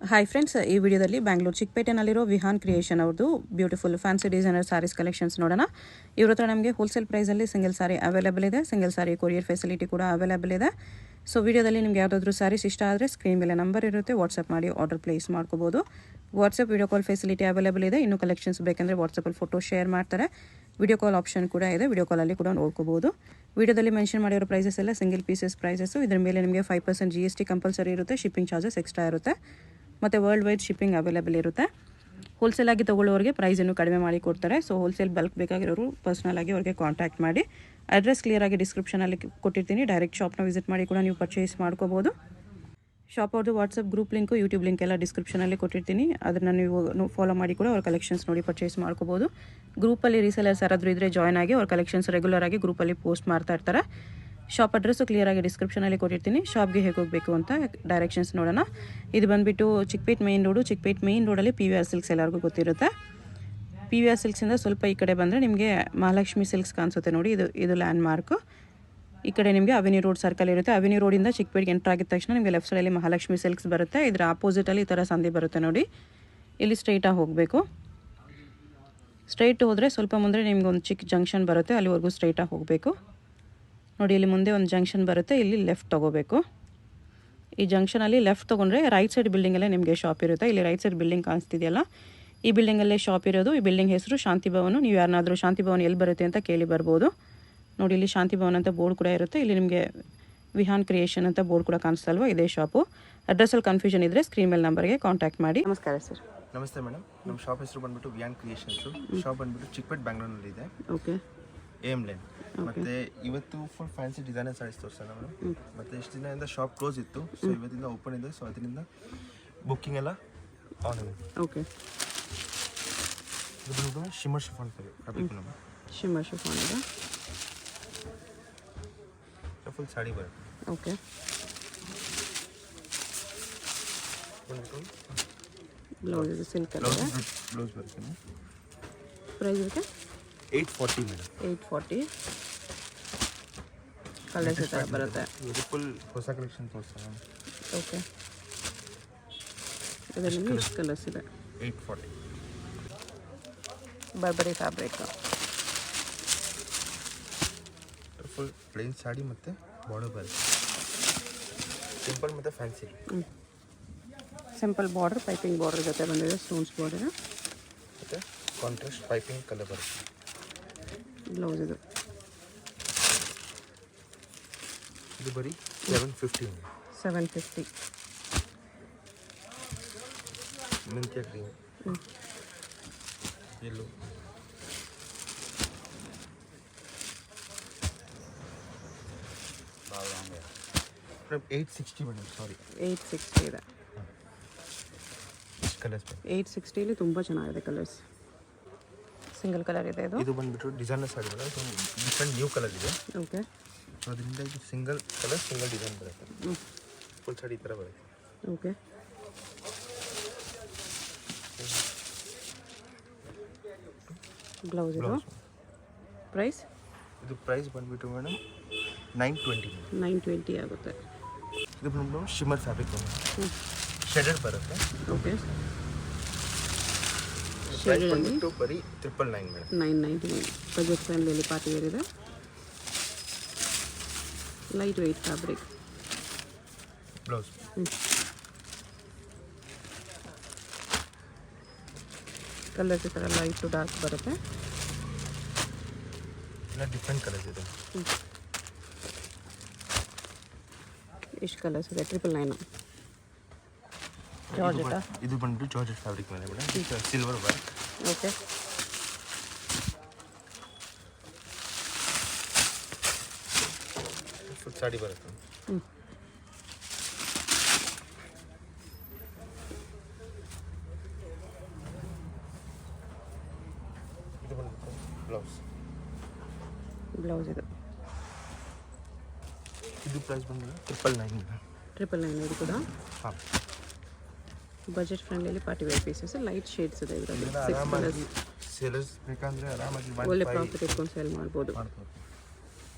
Hi friends, ಈ ವಿಡಿಯೋದಲ್ಲಿ ಬ್ಯಾಂಗ್ಳೂರು ಚಿಕ್ಕಪೇಟೆನಲ್ಲಿರೋ ವಿಹಾನ್ ಕ್ರಿಯೇಷನ್ ಅವ್ರದ್ದು beautiful fancy designer saris collections ನೋಡೋಣ. ಇವ್ರ ಹತ್ರ ನಮಗೆ ಹೋಲ್ಸೇಲ್ ಪ್ರೈಸಲ್ಲಿ ಸಿಂಗಲ್ ಸಾರಿ ಅವೈಲೇಬಲ್ ಇದೆ. ಸಿಂಗಲ್ ಸಾರಿ ಕೊರಿಯರ್ ಫೆಸಿಲಿಟಿ ಕೂಡ ಅವೈಲೇಬಲ್ ಇದೆ. ಸೊ ವಿಡಿಯೋದಲ್ಲಿ ನಿಮ್ಗೆ ಯಾವುದಾದ್ರೂ ಸ್ಯಾರೀಸ್ ಇಷ್ಟ ಆದರೆ ಸ್ಕ್ರೀನ್ ಮೇಲೆ ನಂಬರ್ ಇರುತ್ತೆ, ವಾಟ್ಸಪ್ ಮಾಡಿ ಆರ್ಡರ್ ಪ್ಲೇಸ್ ಮಾಡ್ಕೋಬೋದು. WhatsApp video call facility available ಇದೆ. ಇನ್ನೂ ಕಲೆಕ್ಷನ್ಸ್ ಬೇಕಂದರೆ ವಾಟ್ಸಪ್ಪಲ್ಲಿ ಫೋಟೋ ಶೇರ್ ಮಾಡ್ತಾರೆ. ವಿಡಿಯೋ ಕಾಲ್ ಆಪ್ಷನ್ ಕೂಡ ಇದೆ, ವಿಡಿಯೋ ಕಾಲಲ್ಲಿ ಕೂಡ ನೋಡ್ಕೋಬೋದು. ವಿಡಿಯೋದಲ್ಲಿ ಮೆನ್ಷನ್ ಮಾಡಿರೋ ಪ್ರೈಸಸ್ ಎಲ್ಲ ಸಿಂಗಲ್ ಪೀಸಸ್ ಪ್ರೈಸಸ್ಸು. ಇದರ ಮೇಲೆ ನಿಮಗೆ 5% GST ಕಂಪಲ್ಸರಿ ಇರುತ್ತೆ. ಶಿಪ್ಪಿಂಗ್ ಚಾರ್ಜಸ್ ಎಕ್ಸ್ಟ್ರಾ ಇರುತ್ತೆ ಮತ್ತು ವರ್ಲ್ಡ್ ವೈಡ್ ಶಿಪ್ಪಿಂಗ್ ಅವೈಲೇಬಲ್ ಇರುತ್ತೆ. ಹೋಲ್ಸೇಲ್ ಆಗಿ ತೊಗೊಳ್ಳೋರಿಗೆ ಪ್ರೈಸ್ ಇನ್ನೂ ಕಡಿಮೆ ಮಾಡಿ ಕೊಡ್ತಾರೆ. ಸೊ ಹೋಲ್ಸೇಲ್ ಬಲ್ಕ್ ಬೇಕಾಗಿರೋರು ಪರ್ಸ್ನಲ್ ಆಗಿ ಅವ್ರಿಗೆ ಕಾಂಟ್ಯಾಕ್ಟ್ ಮಾಡಿ. ಅಡ್ರೆಸ್ ಕ್ಲಿಯರಾಗಿ ಡಿಸ್ಕ್ರಿಪ್ಷನಲ್ಲಿ ಕೊಟ್ಟಿರ್ತೀನಿ. ಡೈರೆಕ್ಟ್ ಶಾಪ್ನ ವಿಸಿಟ್ ಮಾಡಿ ಕೂಡ ನೀವು ಪರ್ಚೇಸ್ ಮಾಡ್ಕೋಬೋದು. ಶಾಪ್ ಅವ್ರದ್ದು WhatsApp group link, YouTube link ಎಲ್ಲ ಡಿಸ್ಕ್ರಿಪ್ಷನಲ್ಲಿ ಕೊಟ್ಟಿರ್ತೀನಿ. ಅದನ್ನು ನೀವು ಫಾಲೋ ಮಾಡಿ ಕೂಡ ಅವ್ರ ಕಲೆಕ್ಷನ್ಸ್ ನೋಡಿ ಪರ್ಚೇಸ್ ಮಾಡ್ಕೋಬೋದು. ಗ್ರೂಪಲ್ಲಿ ರೀಸೆಲರ್ಸ್ ಯಾರಾದರೂ ಇದ್ದರೆ ಜಾಯ್ನ್ ಆಗಿ ಅವ್ರ ಕಲೆಕ್ಷನ್ಸ್ ರೆಗ್ಯುಲರ್ ಆಗಿ ಗ್ರೂಪಲ್ಲಿ ಪೋಸ್ಟ್ ಮಾಡ್ತಾ ಇರ್ತಾರೆ. ಶಾಪ್ ಅಡ್ರೆಸ್ಸು ಕ್ಲಿಯರಾಗಿ ಡಿಸ್ಕ್ರಿಪ್ಷನಲ್ಲಿ ಕೊಟ್ಟಿರ್ತೀನಿ. ಶಾಪ್ಗೆ ಹೇಗೆ ಹೋಗಬೇಕು ಅಂತ ಡೈರೆಕ್ಷನ್ಸ್ ನೋಡೋಣ. ಇದು ಬಂದುಬಿಟ್ಟು Chickpet main road. Chickpet main ರೋಡಲ್ಲಿ PVR ಸಿಲ್ಕ್ಸ್ ಎಲ್ಲರಿಗೂ ಗೊತ್ತಿರುತ್ತೆ. PVR ಸಿಲ್ಕ್ಸಿಂದ ಸ್ವಲ್ಪ ಈ ಕಡೆ ಬಂದರೆ ನಿಮಗೆ ಮಹಾಲಕ್ಷ್ಮಿ ಸಿಲ್ಕ್ಸ್ ಕಾಣಿಸುತ್ತೆ ನೋಡಿ. ಇದು ಲ್ಯಾಂಡ್ ಮಾರ್ಕು. ಈ ಕಡೆ ನಿಮಗೆ ಅವೆನ್ಯೂ ರೋಡ್ ಸರ್ಕಲ್ ಇರುತ್ತೆ. ಅವೆನ್ಯೂ ರೋಡಿಂದ ಚಿಕ್ಕಪೇಟೆಗೆ ಎಂಟರ್ ಆಗಿದ ತಕ್ಷಣ ನಿಮಗೆ ಲೆಫ್ಟ್ ಸೈಡಲ್ಲಿ ಮಹಾಲಕ್ಷ್ಮಿ ಸಿಲ್ಕ್ಸ್ ಬರುತ್ತೆ. ಇದರ ಆಪೋಸಿಟಲ್ಲಿ ಈ ಥರ ಸಂಧಿ ಬರುತ್ತೆ ನೋಡಿ. ಇಲ್ಲಿ ಸ್ಟ್ರೈಟಾಗಿ ಹೋಗಬೇಕು. ಸ್ಟ್ರೈಟ್ ಹೋದರೆ ಸ್ವಲ್ಪ ಮುಂದೆ ನಿಮ್ಗೆ ಒಂದು ಚಿಕ್ಕ ಜಂಕ್ಷನ್ ಬರುತ್ತೆ, ಅಲ್ಲಿವರೆಗೂ ಸ್ಟ್ರೈಟಾಗಿ ಹೋಗಬೇಕು ನೋಡಿ. ಇಲ್ಲಿ ಮುಂದೆ ಒಂದು ಜಂಕ್ಷನ್ ಬರುತ್ತೆ, ಇಲ್ಲಿ ಲೆಫ್ಟ್ ತೊಗೋಬೇಕು. ಈ ಜಂಕ್ಷನಲ್ಲಿ ಲೆಫ್ಟ್ ತೊಗೊಂಡ್ರೆ ರೈಟ್ ಸೈಡ್ ಬಿಲ್ಡಿಂಗಲ್ಲೇ ನಿಮಗೆ ಶಾಪ್ ಇರುತ್ತೆ. ಇಲ್ಲಿ ರೈಟ್ ಸೈಡ್ ಬಿಲ್ಡಿಂಗ್ ಕಾಣಿಸ್ತಿದೆಯಲ್ಲ, ಈ ಬಿಲ್ಡಿಂಗಲ್ಲೇ ಶಾಪ್ ಇರೋದು. ಈ ಬಿಲ್ಡಿಂಗ್ ಹೆಸರು ಶಾಂತಿ ಭವನ. ನೀವು ಯಾರನ್ನಾದರೂ ಶಾಂತಿ ಭವನ ಎಲ್ಲಿ ಬರುತ್ತೆ ಅಂತ ಕೇಳಿ ಬರ್ಬೋದು ನೋಡಿ. ಇಲ್ಲಿ ಶಾಂತಿ ಭವನ ಅಂತ ಬೋರ್ಡ್ ಕೂಡ ಇರುತ್ತೆ. ಇಲ್ಲಿ ನಿಮಗೆ ವಿಹಾನ್ ಕ್ರಿಯೇಷನ್ ಅಂತ ಬೋರ್ಡ್ ಕೂಡ ಕಾಣಿಸ್ತಲ್ವ, ಇದೇ ಶಾಪು. ಅಡ್ರೆಸ್ಸಲ್ಲಿ ಕನ್ಫ್ಯೂಷನ್ ಇದ್ದರೆ ಸ್ಕ್ರೀನ್ ಮೇಲೆ ನಂಬರ್ಗೆ ಕಾಂಟ್ಯಾಕ್ಟ್ ಮಾಡಿ. ನಮಸ್ಕಾರ ಸರ್. ನಮಸ್ತೆ ಮೇಡಮ್. ನಮ್ಮ ಶಾಪ್ ಹೆಸರು ಬಂದ್ಬಿಟ್ಟು ವಿಹಾನ್ ಕ್ರಿಯೇಷನ್ಸು. ಶಾಪ್ ಬಂದ್ಬಿಟ್ಟು ಚಿಕ್ಕಪೇಟೆ ಬ್ಯಾಂಗ್ಳೂರಲ್ಲಿ ಇದೆ. ಓಕೆ. AM line. ಮತ್ತೆ ಇವತ್ತು ಫುಲ್ ಫ್ಯಾನ್ಸಿ ಡಿಸೈನರ್ ಸಾರೀಸ್ ತೋರಿಸೋಣ ಮೇಡಮ್. ಮತ್ತೆ ಇಷ್ಟು ದಿನದಿಂದ ಶಾಪ್ ಕ್ಲೋಸ್ ಇತ್ತು, ಸೊ ಇವತ್ತಿಂದ ಓಪನ್ ಇದೆ. ಸೊ ಅದರಿಂದ ಬುಕ್ಕಿಂಗ್ ಎಲ್ಲ ಆನ್ ಇದೆ. ಓಕೆ. ಇದು ಬಂದ್ಬಿಟ್ಟು shimmer chiffon fabric madam. Shimmer chiffon ಇದೆ. ಫುಲ್ ಸಾಡಿ ಬರುತ್ತೆ. ಓಕೆ. ಬ್ಲೌಸ್ ಇದು ಸಿಲ್ಕ್ ಅಲ್ಲ, ಬ್ಲೌಸ್ ಬರುತ್ತೆ. ಪ್ರೈಸ್ ಇರುತ್ತೆ 840 ಮೇಡಮ್. 840. ಕಲರ್ಸ್ ಥರ ಬರುತ್ತೆ. ಇದು ಫುಲ್ ಹೊಸ ಕಲೆಕ್ಷನ್ ತೋರಿಸೋಣ. ಓಕೆ. ಇದರಲ್ಲಿ ಎಷ್ಟು ಕಲರ್ಸ್ ಇದೆ? 840. ಬರ್ಬರಿ ಫ್ಯಾಬ್ರಿಕ್. ಫುಲ್ ಪ್ಲೇನ್ ಸಾಡಿ ಮತ್ತು ಬಾರ್ಡರ್ ಬರುತ್ತೆ. ಸಿಂಪಲ್ ಮತ್ತು fancy. Simple border, piping border ಜೊತೆ ಬಂದಿದೆ, ಸ್ಟೋನ್ಸ್ ಬಾರ್ಡರ್ ಮತ್ತು ಕಾಂಟ್ರಾಸ್ಟ್ ಪೈಪಿಂಗ್ ಕಲರ್ ಬರುತ್ತೆ. ಬ್ಲೌಸ್ ಇದು ಬರೀ 750. 750. ಮೆಂತ್ಯ ಗ್ರೀನ್, ಎಲ್ಲೋ, ಮೇಡಮ್ 860 ಮೇಡಮ್. ಸಾರಿ 860 ಇದೆ. ಕಲರ್ಸ್ 860 ತುಂಬ ಚೆನ್ನಾಗಿದೆ ಕಲರ್ಸ್. ಸಿಂಗಲ್ ಕಲರ್ ಇದೆ ಇದು. ಇದು ಬಂದ್ಬಿಟ್ಟು designer sari madam. So different new colour ಇದೆ. ಓಕೆ. ಸೊ ಅದರಿಂದ ಇದು ಸಿಂಗಲ್ ಕಲರ್ ಸಿಂಗಲ್ ಡಿಸೈನ್ ಬರುತ್ತೆ. ಫುಲ್ ಸಾಡಿ ಈ ಥರ ಬರುತ್ತೆ. ಓಕೆ. ಬ್ಲೌಸ್ ಇದು. ಪ್ರೈಸ್? ಇದು ಪ್ರೈಸ್ ಬಂದ್ಬಿಟ್ಟು ಮೇಡಮ್ 920. 920 ಆಗುತ್ತೆ. ಇದು ಬಂದ್ಬಿಟ್ಟು ಶಿಮ್ಮರ್ ಫ್ಯಾಬ್ರಿಕ್ ಶೆಡೆಡ್ ಬರುತ್ತೆ. ಓಕೆ. ಪ್ರೈಸ್ ಬಂದ್ಬಿಟ್ಟು ಬರೀ 999 madam. 999. Budget friendly party wear ಇದೆ. Light weight fabric. Blouse. Colours ಈ ಥರ ಲೈಟ್ ಟು ಡಾರ್ಕ್ ಬರುತ್ತೆ. ಎಲ್ಲ ಡಿಫ್ರೆಂಟ್ ಕಲರ್ಸ್ ಇದೆ. ಎಷ್ಟು ಕಲರ್ಸ್ ಇದೆ? 999. ಜಾರ್ಜೆಟ್. ಇದು ಬಂದ್ಬಿಟ್ಟು ಜಾರ್ಜೆಟ್ ಫ್ಯಾಬ್ರಿಕ್ ಮೇಲೆ madam. Silver work. Okay. Full sari ಬರುತ್ತೆ. ಇದು ಬಂದ್ಬಿಟ್ಟು ಬ್ಲೌಸ್. ಬ್ಲೌಸ್ ಇದು. ಇದು ಪ್ರೈಸ್ ಬಂದ್ಬಿಟ್ಟು 999. 999 ಇದು ಕೂಡ. ಹಾಂ. Budget friendly party wear pieces, light shades ಇದೆ ಇದರಲ್ಲಿ. 6 ಕಲರ್ಸ್. ಸೇಲರ್ಸ್ ಬೇಕಂದ್ರೆ ಆರಾಮಾಗಿ ಒಳ್ಳೆ ಪ್ರಾಫಿಟ್ ಇಟ್ಕೊಂಡು ಸೇಲ್ ಮಾಡ್ಬೋದು.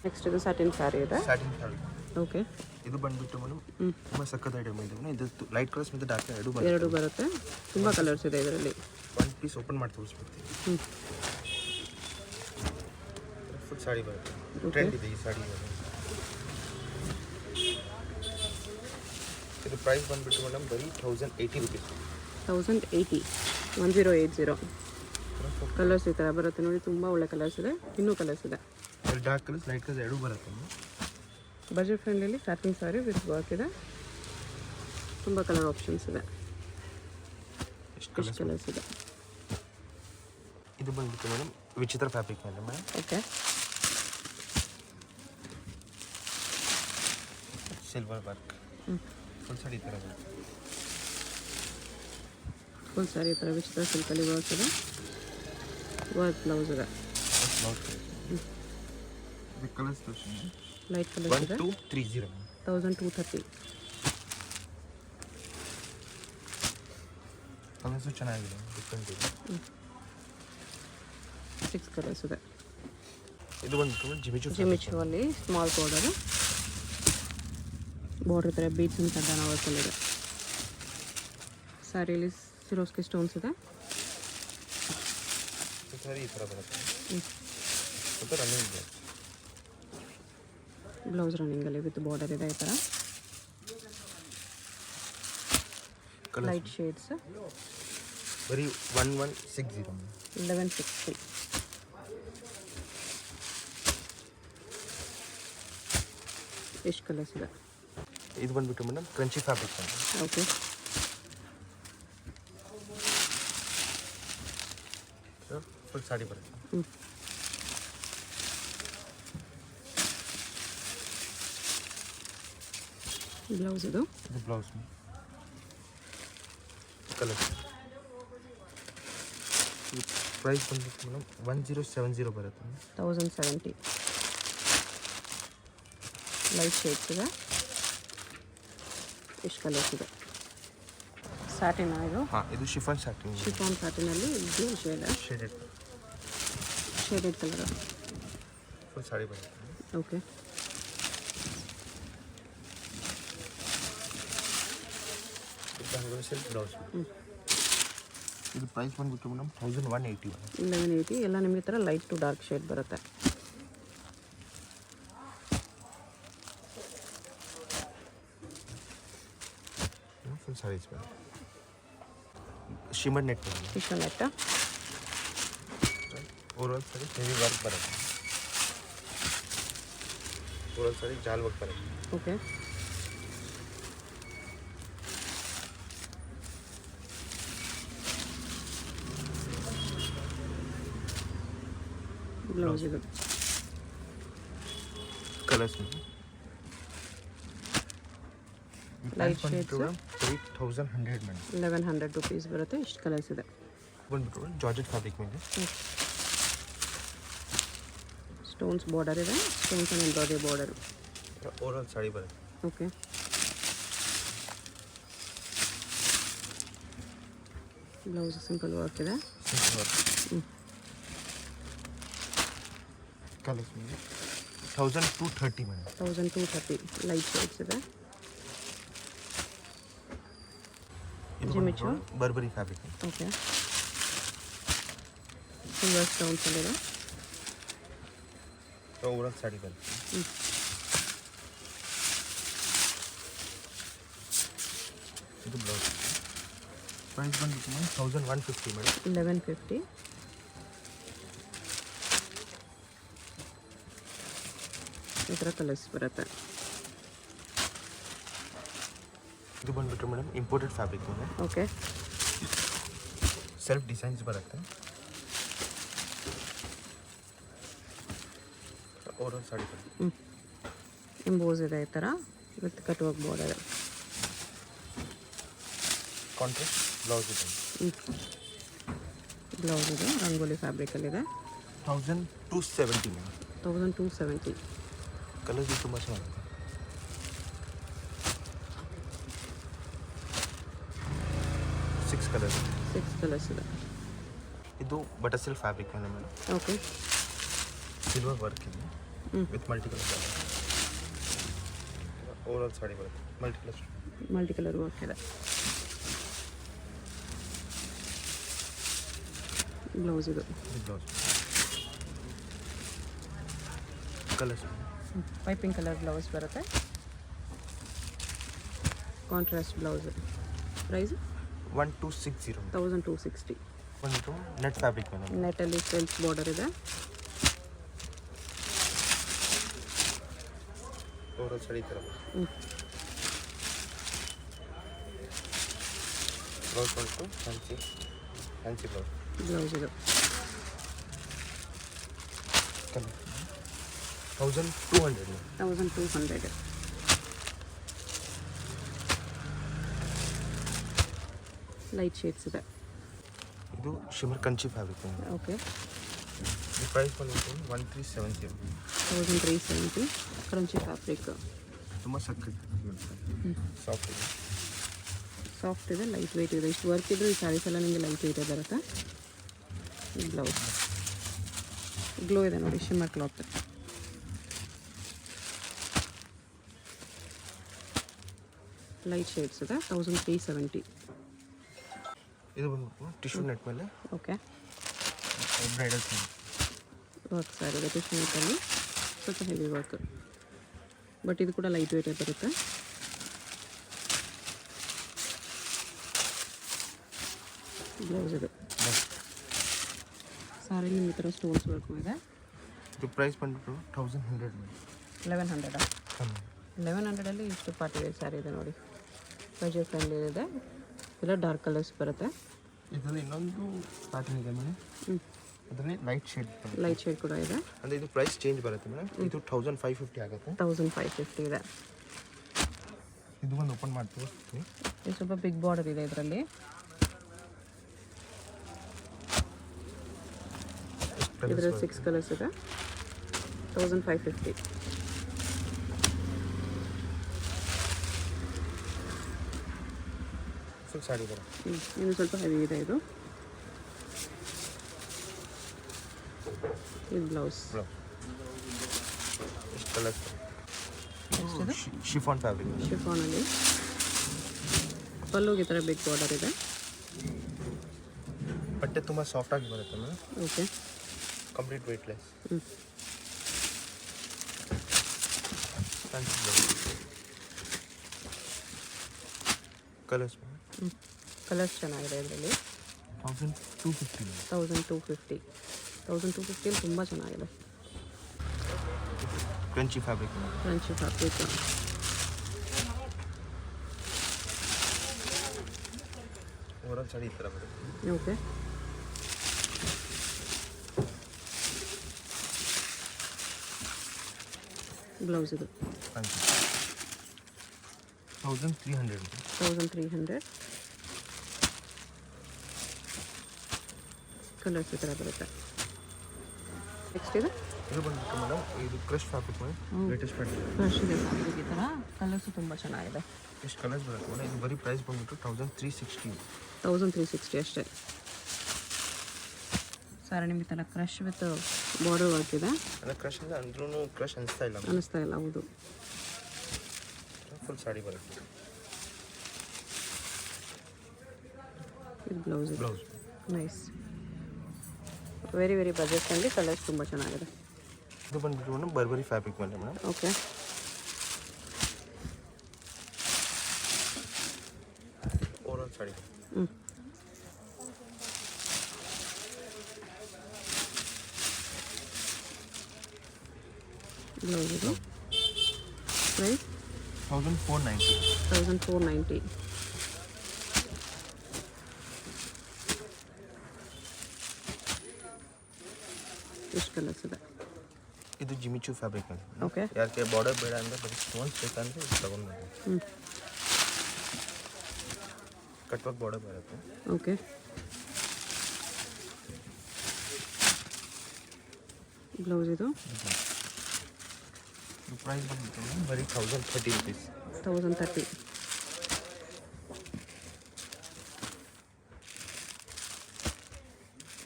ನೆಕ್ಸ್ಟ್ ಇದು ಸ್ಯಾಟಿನ್ ಸ್ಯಾರಿ ಇದೆ. Satin fabric. ಓಕೆ. ಇದು ಬಂದ್ಬಿಟ್ಟು ಮೇಡಮ್ ಹ್ಞೂ. ತುಂಬ ಸಖತ್ ಐಟಮ್ ಇದೆ ಮೇಡಮ್. ಇದು ಲೈಟ್ ಕಲರ್ಸ್ ಮತ್ತು ಡಾರ್ಕ್ ಎರಡು ಎರಡು ಬರುತ್ತೆ. ತುಂಬ ಕಲರ್ಸ್ ಇದೆ ಇದರಲ್ಲಿ. ಒಂದು ಪೀಸ್ ಓಪನ್ ಮಾಡಿ ತೋರಿಸ್ಬಿಡ್ತೀವಿ. ಹ್ಞೂ. ಫುಲ್ ಸಾಡಿ ಬರುತ್ತೆ. ಟ್ರೆಂಡ್ ಇದೆ ಈ ಸಾಡಿ. ಇದು ಪ್ರೈಸ್ ಬಂದ್ಬಿಟ್ಟು ಮೇಡಮ್ ಬರೀ 1080 ರುಪೀಸ್. 1080 1080. ಕಲರ್ಸ್ ಈ ಥರ ಬರುತ್ತೆ ನೋಡಿ, ತುಂಬ ಒಳ್ಳೆ ಕಲರ್ಸ್ ಇದೆ. ಇನ್ನೂ ಕಲರ್ಸ್ ಇದೆ. ಡಾರ್ಕ್ ಕಲರ್ಸ್ ಲೈಟ್ ಕಲರ್ಸ್ ಎರಡೂ ಬರುತ್ತೆ. Budget friendly satin sorry with work ಇದೆ. ತುಂಬ ಕಲರ್ ಆಪ್ಷನ್ಸ್ ಇದೆ. ಎಷ್ಟು ಕಲರ್ಸ್ ಇದೆ. ಇದು ಬಂದ್ಬಿಟ್ಟು ಮೇಡಮ್ ವಿಚಿತ್ರ ಫ್ಯಾಬ್ರಿಕ್ ಮೇಲೆ madam. Okay. Silver work. Full sari ಈ ಥರ ಬರುತ್ತೆ. ಫುಲ್ ಸಾರಿ ಈ ಥರ ವಿಚಿತ್ರ ಸಿಲ್ಕಲ್ಲಿ ವರ್ಕ್ ಇದೆ. ವರ್ಕ್ ಬ್ಲೌಸ್ ಇದೆ. ಕಲರ್ಸ್ ತೋರಿಸಿ. ಲೈಟ್ ಕಲರ್ಸ್ ಇದೆ. 1230 1230. ಕಲರ್ಸು ಚೆನ್ನಾಗಿದೆ, ಡಿಫ್ರೆಂಟ್ ಇದೆ. 6 ಕಲರ್ಸ್ ಇದೆ. ಇದು ಬಂದ್ಬಿಟ್ಟು ಜಿಮಿಚು ಅಲ್ಲಿ ಸ್ಮಾಲ್ ಬಾರ್ಡರ್ ಥರ ಬೀಚ್ ಅಂತ ವರ್ಕಲ್ಲಿದೆ. ಸ್ಯಾರಿಯಲ್ಲಿ ಸಿರೋಸ್ಕಿ ಸ್ಟೋನ್ಸ್ ಇದೆ. ಸಾರಿ ಈ ಥರ ಬರುತ್ತೆ. ಮತ್ತು ರನ್ನಿಂಗ್ ಬ್ಲೌಸ್ ರನ್ನಿಂಗಲ್ಲಿ ವಿತ್ ಬಾರ್ಡರ್ ಇದೆ ಈ ಥರ. ಲೈಟ್ ಶೇಡ್ಸ್ ಬರೀ 1160. 1160. ಎಷ್ಟು ಕಲರ್ಸ್ ಇದೆ. ಇದು ಬಂದ್ಬಿಟ್ಟು ಮೇಡಮ್ ಕ್ರಂಚಿ ಫ್ಯಾಬ್ರಿಕ್ ಅಂತ. ಓಕೆ. ಫುಲ್ ಸಾಡಿ ಬರುತ್ತೆ. ಹ್ಞೂ. ಬ್ಲೌಸ್ ಇದು ಬ್ಲೌಸ್ ಕಲರ್. ಪ್ರೈಸ್ ಬಂದ್ಬಿಟ್ಟು ಮೇಡಮ್ 1070 ಬರುತ್ತೆ. 1070. ಲೈಟ್ ಶೇಡ್ಸ್ ಇದೆ. ಎಷ್ಟು ಕಲರ್ಸ್ ಇದೆ. ಸ್ಯಾಟಿನ್ ಇದು. ಹಾಂ, ಇದು ಶಿಫಾನ್ ಸ್ಯಾಟಿನ್. ಶಿಫಾನ್ ಸ್ಯಾಟಿನಲ್ಲಿ blue shaded colour. Full sari ಬರುತ್ತೆ. ಓಕೆ. Silk blouse. ಇದು ಪ್ರೈಸ್ ಬಂದ್ಬಿಟ್ಟು ಮೇಡಮ್ 1180. 1180. ಎಲ್ಲ ನಿಮಗೆ ಥರ ಲೈಟ್ ಟು ಡಾರ್ಕ್ ಶೇಡ್ ಬರುತ್ತೆ. ಫುಲ್ ಸಾರೀಸ್ ಬರುತ್ತೆ. ಶಿಮರ್ ನೆಟ್ ಬರುತ್ತೆ. Fish net. Overall sari heavy work ಬರುತ್ತೆ. ಓವರಾಲ್ ಸಾರಿ ಜಾಲ್ ವರ್ಕ್ ಬರುತ್ತೆ. ಓಕೆ. ಬ್ಲೌಸ್ ಇದು. Colours light shades. 3100 madam. 1100 rupees ಬರುತ್ತೆ. ಇಷ್ಟು ಕಲರ್ಸ್ ಇದೆ. ಬಂದ್ಬಿಟ್ಟು ಜಾರ್ಜೆಟ್ ಫ್ಯಾಬ್ರಿಕ್ ಮೇಲೆ ಸ್ಟೋನ್ಸ್ ಬಾರ್ಡರ್ ಇದೆ. Stones and embroidery border. Overall sari ಬರುತ್ತೆ. ಓಕೆ. ಬ್ಲೌಸ್ ಸಿಂಪಲ್ ವರ್ಕ್ ಇದೆ. Simple work. ಕಲರ್ಸ್ ಮೇಲೆ 1230 ಮೇಡಮ್. 1230. ಲೈಟ್ ಶೇಡ್ಸ್ ಇದೆ. ಜಿಮಿಚು ಬರ್ಬರಿ ಫ್ಯಾಬ್ರಿಕ್. ಓಕೆ. ಸಿಲ್ವರ್ ಸ್ಟೋನ್ಸ್ ಅಲ್ಲಿದೆ. ಓವರಾಲ್ ಸಾಡಿ ಬರುತ್ತೆ. ಇದು ಬ್ಲೌಸ್. ಪ್ರೈಸ್ ಬಂದ್ಬಿಟ್ಟು 1150 ಮೇಡಮ್. 1150. ಈ ಥರ ಕಲರ್ಸ್ ಬರುತ್ತೆ. ಇದು ಬಂದ್ಬಿಟ್ಟು ಮೇಡಮ್ ಇಂಪೋರ್ಟೆಡ್ ಫ್ಯಾಬ್ರಿಕ್ ಮೇಲೆ ಓಕೆ. ಸೆಲ್ಫ್ ಡಿಸೈನ್ಸ್ ಬರುತ್ತೆ. ಓವರಾಲ್ ಸಾಡಿ ಬರುತ್ತೆ. ಎಂಬೋಸ್ ಇದೆ ಈ ಥರ with cut work border. Contrast blouse ಇದೆ. ಬ್ಲೌಸ್ ಇದೆ ರಂಗೋಲಿ ಫ್ಯಾಬ್ರಿಕಲ್ಲಿದೆ. 1270 ಮೇಡಮ್. 1270. ಕಲರ್ಸ್ ತುಂಬ ಚೆನ್ನಾಗಿದೆ. ಸಿಕ್ಸ್ ಕಲರ್ಸ್ ಇದೆ. ಇದು ಬಟರ್ ಸಿಲ್ಕ್ ಫ್ಯಾಬ್ರಿಕ್ ಮೇಲೆ ಮೇಡಮ್. ಓಕೆ. ಸಿಲ್ವರ್ ವರ್ಕ್ ಇದೆ with multi colour. Overall sari ಬರುತ್ತೆ multi colour. Multi colour work ಇದೆ. ಬ್ಲೌಸ್ ಇದು blouse colours piping colour blouse ಬರುತ್ತೆ. Contrast blouse. ಪ್ರೈಸ್ 1260. 1260. ಒಂದು ನೆಟ್ ಫ್ಯಾಬ್ರಿಕ್ ಮೇಲೆ ನೆಟ್ಟಲ್ಲಿ ಸೆಲ್ಫ್ ಬಾರ್ಡರ್ ಇದೆ. ಓವರಾಲ್ ಸಾಡಿ ಥರ ಬ್ಲೌಸ್ ಬಂತು ಫ್ಯಾನ್ಸಿ ಬ್ಲೌಸ್. ಬ್ಲೌಸ್ ಇದು ಕಲರ್ 1200. 1200. ಲೈಟ್ ಶೇಡ್ಸ್ ಇದೆ. ಇದು ಶಿಮರ್ ಕಂಚಿ ಫ್ಯಾಬ್ರಿಕ್. ಓಕೆ. ಈ ಪ್ರೈಸ್ ಬಂದು 1370. 1370. Crunchy fabric. ತುಂಬ ಸಕ್ಕತ್ ಸಾಫ್ಟ್ ಇದೆ. ಸಾಫ್ಟ್ ಇದೆ, ಲೈಟ್ ವೆಯ್ಟ್ ಇದೆ. ಇಷ್ಟು ವರ್ಕ್ ಇದ್ದರೂ ಈ ಸ್ಯಾರೀಸ್ ಎಲ್ಲ ನಿಮಗೆ ಲೈಟ್ ವೆಯ್ಟ್ ಬರುತ್ತೆ. ಬ್ಲೌಸ್ ಗ್ಲೋ ಇದೆ ನೋಡಿ, ಶಿಮ್ಮರ್ ಕ್ಲಾತ್. ಲೈಟ್ ಶೇಡ್ಸ್ ಇದೆ. 1370. ಇದು ಬಂದ್ಬಿಟ್ಟು ಟಿಶ್ಯೂ ನೆಟ್ ಮೇಲೆ ಓಕೆ. ಬ್ರೈಡಲ್ ವರ್ಕ್ ಸ್ಯಾರಿ ಇದೆ. ಟಿಶ್ಯೂ ನೆಟ್ಟಲ್ಲಿ ಸ್ವಲ್ಪ ಹೆವಿ ವರ್ಕ್, ಬಟ್ ಇದು ಕೂಡ ಲೈಟ್ ವೆಯ್ಟ್ ಬರುತ್ತೆ. ಬ್ಲೌಸ್ ಇದು ಸಾರಿ ಈ ಥರ ಸ್ಟೋನ್ಸ್ ವರ್ಕ್ ಇದೆ. ಇದು ಪ್ರೈಸ್ ಬಂದ್ಬಿಟ್ಟು 1100. 1100. 1100ಅಲ್ಲಿ ಇಷ್ಟು ಪಾರ್ಟಿ ವೇರ್ ಸ್ಯಾರಿ ಇದೆ ನೋಡಿ. ಬಜೆಟ್ ಫ್ರೆಂಡ್ಲಿ ಇದೆ. ಇಲ್ಲ ಡಾರ್ಕ್ ಕಲರ್ಸ್ ಬರುತ್ತೆ. ಇದರಲ್ಲಿ ಇನ್ನೊಂದು ಪ್ಯಾಟರ್ನ್ ಇದೆ ಮೇಡಮ್. ಅದರಲ್ಲಿ ಲೈಟ್ ಶೇಡ್ ಲೈಟ್ ಶೇಡ್ ಕೂಡ ಇದೆ. ಅಂದರೆ ಇದು ಪ್ರೈಸ್ ಚೇಂಜ್ ಬರುತ್ತೆ ಮೇಡಮ್. ಇದು 1550 ಆಗುತ್ತೆ. 1550 ಇದೆ. ಇದು ಒಂದು ಓಪನ್ ಮಾಡಿ ತೋರಿಸ್ತೀನಿ. ಇದು ಸ್ವಲ್ಪ ಬಿಗ್ ಬಾರ್ಡರ್ ಇದೆ ಇದರಲ್ಲಿ. ಇದರಲ್ಲಿ 6 ಕಲರ್ಸ್ ಇದೆ. 1550. ಫುಲ್ ಸಾಡಿ ಬರುತ್ತೆ. ಇನ್ನು ಸ್ವಲ್ಪ ಹೆವಿ ಇದೆ ಇದು. ಇದು ಬ್ಲೌಸ್. ಎಷ್ಟು ಕಲರ್ಸ್? ಎಷ್ಟಿದೆ? Chiffon fabric. ಶಿಫಾನಲ್ಲಿ ಪಲ್ಲುಗೆ ಈ ಥರ ಬಿಗ್ ಬಾರ್ಡರ್ ಇದೆ. ಬಟ್ಟೆ ತುಂಬ ಸಾಫ್ಟಾಗಿ ಬರುತ್ತೆ madam. Okay. Complete weightless. Colours colours ಚೆನ್ನಾಗಿದೆ ಇದರಲ್ಲಿ. 1250. 1250. 1250 ತುಂಬ ಚೆನ್ನಾಗಿದೆ. Crunchy fabric. Crunchy fabric. Overall sari ಈ ಥರ ಬರುತ್ತೆ. ಓಕೆ. ಬ್ಲೌಸ್ ಇದು 1300. 1300. ಕಲರ್ಸ್ ಈ ಥರ ಬರುತ್ತೆ. ನೆಕ್ಸ್ಟ್ ಇದೆ. ಇದು ಬಂದ್ಬಿಟ್ಟು ಮೇಡಮ್ ಇದು ಕ್ರಶ್ ಫ್ಯಾಬ್ರಿಕ್ ಮೇಲೆ ಲೇಟೆಸ್ಟ್ ಪ್ಯಾಟರ್ನ್. ಫ್ರೆಶ್ ಇದೆ ಫ್ಯಾಬ್ರಿಕ್ ಈ ಥರ. ಕಲರ್ಸು ತುಂಬ ಚೆನ್ನಾಗಿದೆ. ಎಷ್ಟು ಕಲರ್ಸ್ ಬರುತ್ತೆ ಮೇಡಮ್. ಇದು ಬರೀ ಪ್ರೈಸ್ ಬಂದ್ಬಿಟ್ಟು 1360. 1360 ಅಷ್ಟೇ. ಸರ್ ನಿಮಗೆ ಥರ ಕ್ರಶ್ ವಿತ್ ಬಾರ್ಡರ್ ವರ್ಕ್ ಇದೆ. ಅಂದರೆ ಕ್ರಶ್ ಅಂದರೆ ಅಂದ್ರೂ ಕ್ರಶ್ ಅನಿಸ್ತಾ ಇಲ್ಲ. ಅನಿಸ್ತಾ ಇಲ್ಲ. ಹೌದು. ಫುಲ್ ಸಾಡಿ ಬರುತ್ತೆ. ಇದು blouse. Blouse nice. Very very budget friendly. Colours ತುಂಬ ಚೆನ್ನಾಗಿದೆ. ಇದು ಬಂದ್ಬಿಟ್ಟು ಮೇಡಮ್ ಬರ್ಬರಿ ಫ್ಯಾಬ್ರಿಕ್ ಮೇಲೆ madam. Okay. Overall sari. Blouse ಇದು. ಪ್ರೈಸ್ 1490. 1490. ಎಷ್ಟು ಕಲರ್ಸ್ ಇದೆ. ಇದು ಜಿಮಿಚು ಫ್ಯಾಬ್ರಿಕ್ ಮೇಲೆ. ಓಕೆ. ಯಾಕೆ ಬಾರ್ಡರ್ ಬೇಡ ಅಂದರೆ ಬರೀ ಸ್ಟೋನ್ಸ್ ಬೇಕಂದರೆ ಇದು ತೊಗೊಂಡು ಕಟ್ ವರ್ಕ್ ಬಾರ್ಡರ್ ಬರುತ್ತೆ. ಓಕೆ. ಬ್ಲೌಸ್ ಇದು. ಪ್ರೈಸ್ ಬಂದ್ಬಿಟ್ಟು ಬರೀ 1030 rupees. 1030.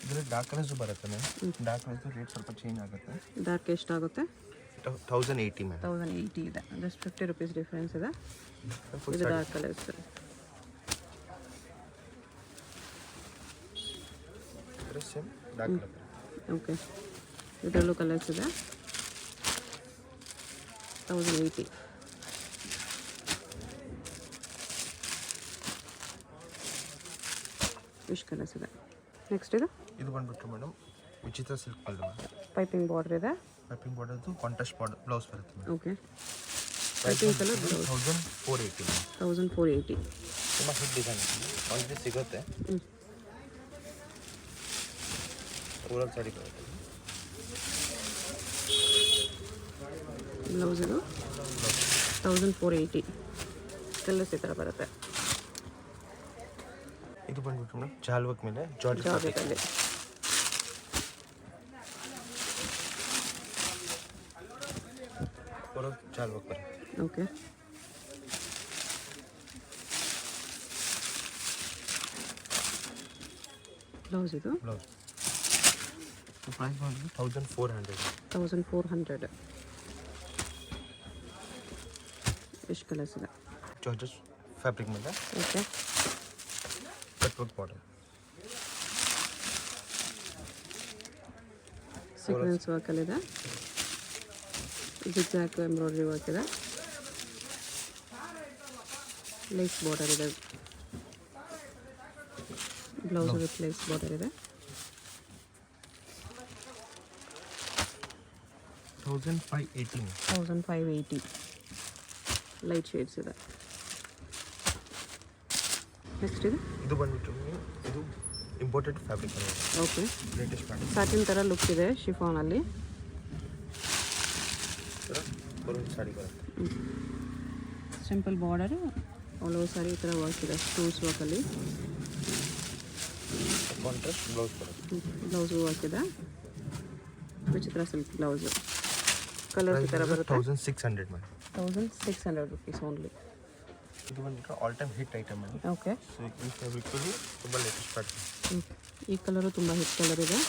ಇದರಲ್ಲಿ ಡಾರ್ಕ್ ಕಲರ್ಸು ಬರುತ್ತೆ ಮ್ಯಾಮ್. ಡಾರ್ಕ್ ಕಲರ್ಸು ರೇಟ್ ಸ್ವಲ್ಪ ಚೇಂಜ್ ಆಗುತ್ತೆ. ಡಾರ್ಕ್ ಎಷ್ಟಾಗುತ್ತೆ? 1080 ಮ್ಯಾಮ್ 1080 ಇದೆ, ಜಸ್ಟ್ 50 ರುಪೀಸ್ ಡಿಫ್ರೆನ್ಸ್ ಇದೆ. ಫುಲ್ ಇದು dark colours. Same dark colour. Okay, ಇದರಲ್ಲೂ ಕಲರ್ಸ್ ಇದೆ. 1080 ಇಷ್ಟು ಕಲರ್ಸ್ ಇದೆ. ನೆಕ್ಸ್ಟ್ ಇದು ಬಂದ್ಬಿಟ್ಟು ಮೇಡಮ್ ವಿಚಿತ್ರ ಸಿಲ್ಕ್ ಪಲ್ಲು. ಪೈಪಿಂಗ್ ಬಾರ್ಡರ್ ಇದೆ. ಪೈಪಿಂಗ್ ಬಾರ್ಡರ್ದು ಕಾಂಟ್ರಾಸ್ಟ್ ಬಾರ್ಡರ್ ಬ್ಲೌಸ್ ಬರುತ್ತೆ ಮೇಡಮ್. Okay, piping colour 1480 1480. ತುಂಬ ಹಿಟ್ ಡಿಸೈನ್ ಆಲ್ರೆಡಿ ಸಿಗುತ್ತೆ. ಓವರಾಲ್ ಸಾಡಿ ಬರುತ್ತೆ. ಬ್ಲೌಸ್ ಇದು 1480. ಕಲರ್ಸ್ ಈ ಥರ ಬರುತ್ತೆ. ಇದು ಬಂದ್ಬಿಟ್ಟು ಮೇಡಮ್ ಜಾಲ್ ವರ್ಕ್ ಮೇಲೆ ಜಾರ್ಜೆಟ್ ಜಾರ್ಜೆಟಲ್ಲಿ. ಓವರಾಲ್ ಜಾಲ್ ವರ್ಕ್ ಬರುತ್ತೆ. ಓಕೆ, ಬ್ಲೌಸ್ ಇದು ಬ್ಲೌಸ್ ಪ್ರೈಸ್ ಬಂದ್ಬಿಟ್ಟು 1400. 1400. ಎಷ್ಟು ಕಲರ್ಸ್ ಇದೆ? ಜಾರ್ಜೆಟ್ ಫ್ಯಾಬ್ರಿಕ್ ಮೇಲೆ okay, cut work border. Sequence ವರ್ಕಲ್ಲಿದೆ. ಜಿಗ್ಜಾಗ್ ಎಂಬ್ರಾಯ್ಡ್ರಿ ವರ್ಕ್ ಇದೆ. ಲೇಸ್ ಬಾರ್ಡರ್ ಇದೆ. ಬ್ಲೌಸ್ ವಿತ್ ಲೇಸ್ ಬಾರ್ಡರ್ ಇದೆ. 1580. 1580. ಲೈಟ್ ಶೇಡ್ಸ್ ಇದೆ. ನೆಕ್ಸ್ಟ್ ಇದು ಬಂದ್ಬಿಟ್ಟು ಇದು imported fabric. Okay, latest pattern satin ಥರ ಲುಕ್ ಇದೆ ಶಿಫಾನಲ್ಲಿ. ಬರೋದು ಸಾಡಿ ಬರುತ್ತೆ. ಸಿಂಪಲ್ ಬಾರ್ಡರು ಆಲ್ ಓವರ್ ಸಾರಿ ಈ ಥರ ವರ್ಕ್ ಇದೆ. ಸ್ಟೋನ್ಸ್ ವರ್ಕಲ್ಲಿ ಕಾಂಟ್ರಾಸ್ಟ್ ಬ್ಲೌಸ್ ಬರುತ್ತೆ. ಬ್ಲೌಸು ವರ್ಕ್ ಇದೆ. ವಿಚಿತ್ರ ಸಿಲ್ಕ್ ಬ್ಲೌಸು. ಕಲರ್ಸ್ ಈ ಥರ ಬರುತ್ತೆ. 1600 ಮೇಡಮ್. 1600 rupees only. ಇದು ಬಂದ್ಬಿಟ್ಟು all time hit item madam. Okay, so ಈ ಫ್ಯಾಬ್ರಿಕಲ್ಲಿ ತುಂಬ ಲೇಟೆಸ್ಟ್ ಪ್ಯಾಟರ್ನ್. ಈ ಕಲರು ತುಂಬ ಹಿಟ್ ಕಲರ್ ಇದೆ.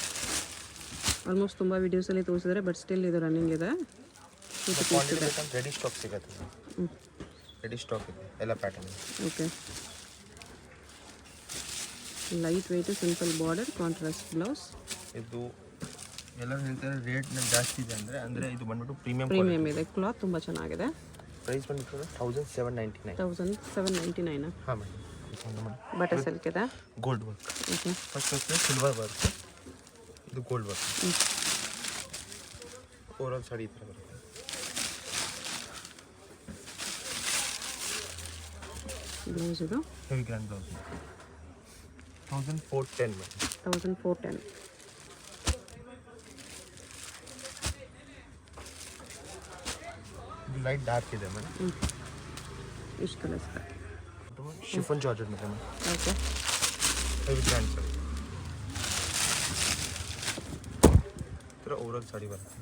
ಆಲ್ಮೋಸ್ಟ್ ತುಂಬ ವೀಡಿಯೋಸಲ್ಲಿ ತೋರಿಸಿದ್ದಾರೆ, ಬಟ್ ಸ್ಟಿಲ್ ಇದು ರನ್ನಿಂಗ್ ಇದೆ. ರೆಡಿ ಸ್ಟಾಕ್ ಸಿಗುತ್ತೆ. ರೆಡಿ ಸ್ಟಾಕ್ ಇದೆ ಎಲ್ಲ pattern. Okay, light weight simple border contrast blouse. ಇದು ಎಲ್ಲರೂ ಹೇಳ್ತಾರೆ ರೇಟ್ನ ಜಾಸ್ತಿ ಇದೆ ಅಂದರೆ ಇದು ಬಂದ್ಬಿಟ್ಟು ಪ್ರೀಮಿಯಮ್ ಇದೆ. ಕ್ಲಾತ್ ತುಂಬ ಚೆನ್ನಾಗಿದೆ. ಪ್ರೈಸ್ ಬಂದ್ಬಿಟ್ಟು 1799. 1799. ಹಾಂ ಮೇಡಮ್. ಬಟರ್ ಸಿಲ್ಕ್ ಇದೆ. Gold work. Okay, first silver work, ಇದು ಗೋಲ್ಡ್ ವರ್ಕ್. ಓವರಾಲ್ ಸಾಡಿ ಈ ಥರ ಬರುತ್ತೆ. ಬ್ಲೌಸ್ ಇದು ಹೆವಿ ಗ್ರ್ಯಾಂಡ್ ಬ್ಲೌಸ್. 1410 ಮೇಡಮ್. 1410. ಇದು ಲೈಟ್ ಡಾರ್ಕ್ ಇದೆ ಮೇಡಮ್. ಇಷ್ಟು ಕಲರ್ಸ್ ಇದೆ. Chiffon georgette madam. Okay, heavy grand sari. ಈ ಥರ ಓವರಾಲ್ ಸಾಡಿ ಬರುತ್ತೆ.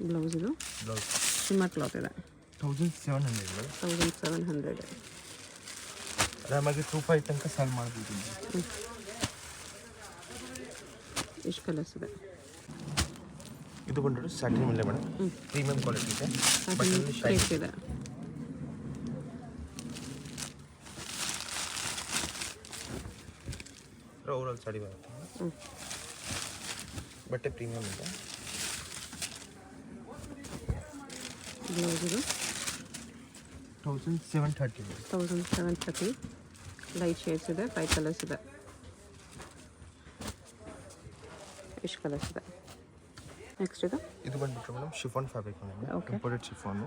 ಬ್ಲೌಸ್ ಇದು ಬ್ಲೌಸ್ ಶಿಮ್ಮರ್ ಕ್ಲಾತ್ ಇದೆ. 1700 ಮೇಡಮ್. 1700. ಆರಾಮಾಗಿ 2500 ತನಕ ಸಾಲ್ ಮಾಡ್ಬೋದು. ಇಷ್ಟು ಕಲರ್ಸ್ ಇದೆ. ಇದು ಬಂದ್ಬಿಟ್ಟು ಸ್ಯಾಟಿನ್ ಮೇಲೆ ಮೇಡಮ್. ಪ್ರೀಮಿಯಂ ಕ್ವಾಲಿಟಿ ಇದೆ. ಬಟ್ಟೆಯಲ್ಲಿ ಶೈನ್ ಕ್ರೇಪ್ ಇದೆ. ಓವರಾಲ್ ಸಾಡಿ ಬರುತ್ತೆ. ಬಟ್ಟೆ ಪ್ರೀಮಿಯಂ ಇದೆ. ಬ್ಲೌಸ್ ಇದು 1730 ಮೇಡಮ್. 1730. ಲೈಟ್ ಶೇಡ್ಸ್ ಇದೆ. 5 ಕಲರ್ಸ್ ಇದೆ. ಇಷ್ಟು ಕಲರ್ಸ್ ಇದೆ. ನೆಕ್ಸ್ಟ್ ಇದು ಬಂದ್ಬಿಟ್ಟು madam chiffon fabric madam. Imported chiffon.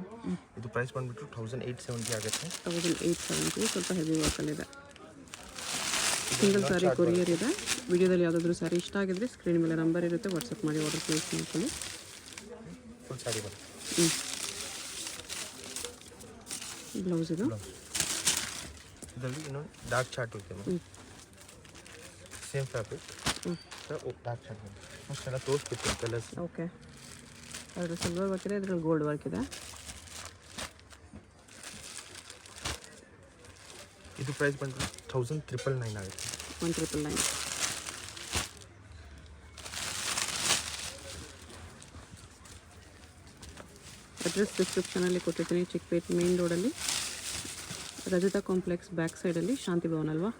ಇದು ಪ್ರೈಸ್ ಬಂದ್ಬಿಟ್ಟು 1870 ಆಗುತ್ತೆ. 1870. ಸ್ವಲ್ಪ ಹೆವಿ ವರ್ಕಲ್ಲಿದೆ. ಸಿಂಗಲ್ ಸಾರಿ ಕೊರಿಯರ್ ಇದೆ. ವಿಡಿಯೋದಲ್ಲಿ ಯಾವುದಾದ್ರೂ ಸಾರಿ ಇಷ್ಟ ಆಗಿದ್ರೆ ಸ್ಕ್ರೀನ್ ಮೇಲೆ ನಂಬರ್ ಇರುತ್ತೆ, ವಾಟ್ಸಪ್ ಮಾಡಿ ಆರ್ಡರ್ ಪ್ಲೇಸ್ ಮಾಡ್ಕೊಳ್ಳಿ. ಫುಲ್ ಸಾಡಿ ಬರುತ್ತೆ. ಬ್ಲೌಸ್ ಇದು ಇದರಲ್ಲಿ ಇನ್ನೊಂದು ಡಾರ್ಕ್ ಚಾರ್ಟ್ ಇದೆ madam. Same fabric dark chart madam. First ಎಲ್ಲ ತೋರಿಸ್ಬಿಟ್ಟು ಕಲರ್ಸ್. ಓಕೆ, ಅದರಲ್ಲಿ ಸಿಲ್ವರ್ ವರ್ಕ್ ಇದೆ, ಇದರಲ್ಲಿ ಗೋಲ್ಡ್ ವರ್ಕ್ ಇದೆ. ಇದು ಪ್ರೈಸ್ ಬಂದು 1999 ಆಗುತ್ತೆ. 1999. ಅಡ್ರೆಸ್ ಡಿಸ್ಕ್ರಿಪ್ಷನಲ್ಲಿ ಕೊಟ್ಟಿರ್ತೀನಿ. ಚಿಕ್ಕಪೇಟೆ ಮೇನ್ ರೋಡಲ್ಲಿ ರಜತಾ ಕಾಂಪ್ಲೆಕ್ಸ್ ಬ್ಯಾಕ್ ಸೈಡಲ್ಲಿ ಶಾಂತಿ ಭವನ್ ಅಲ್ವಾ?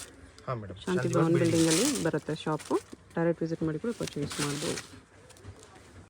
ಹಾಂ ಮೇಡಮ್, ಶಾಂತಿ ಭವನ್ ಬಿಲ್ಡಿಂಗಲ್ಲಿ ಬರುತ್ತೆ ಶಾಪು. ಡೈರೆಕ್ಟ್ ವಿಸಿಟ್ ಮಾಡಿ ಕೂಡ ಪರ್ಚೇಸ್ ಮಾಡ್ಬೋದು.